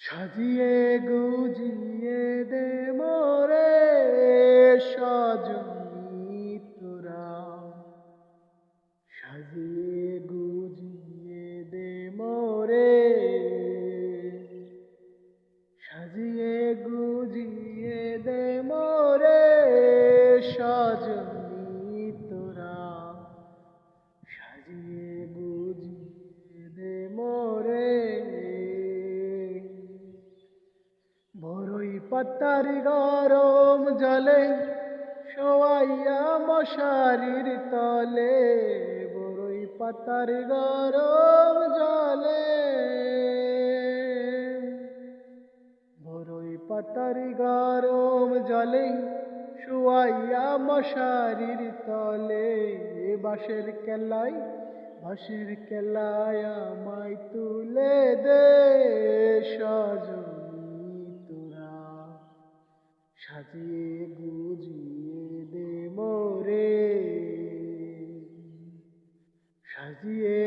সাজিয়ে গুজিয়ে দে মোরে সজনী তোরা, সাজিয়ে গুজিয়ে দে মোরে, সাজিয়ে গুজিয়ে দে মোরে সজনী তোরা, সাজিয়ে গুজিয়ে দে মোরে। বড়ই পাতার গরম জলে শোয়াইয়া মশারির তলে, বড়ই পাতার গরম জলে, বড়ই পাতার গরম জলে শোয়াইয়া মশারির তলে, বাঁশের কেলায় বাঁশের কেলায় আমায় তুলে দে সজনী তোরা, সাজিয়ে গুজিয়ে দে মোরে, সাজিয়ে